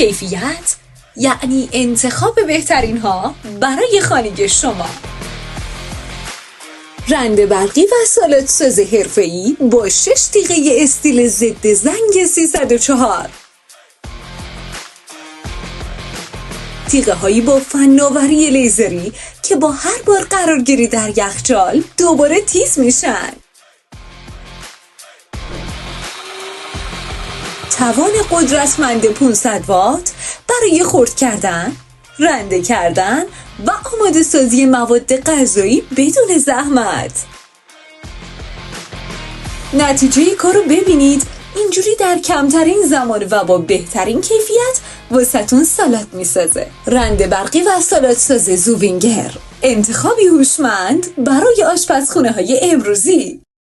کیفیت یعنی انتخاب بهترین ها برای خانگی شما. رنده برقی و سالاد ساز حرفه‌ای با 6 تیغه استیل ضد زنگ 304. تیغه هایی با فناوری لیزری که با هر بار قرارگیری در یخچال دوباره تیز میشن. توان قدرتمند 500 وات برای خرد کردن، رنده کردن و آماده سازی مواد غذایی بدون زحمت. نتیجه کارو ببینید. اینجوری در کمترین زمان و با بهترین کیفیت واسهتون سالاد میسازه. رنده برقی و سالاد ساز زووینگر، انتخابی هوشمند برای آشپزخونه های امروزی.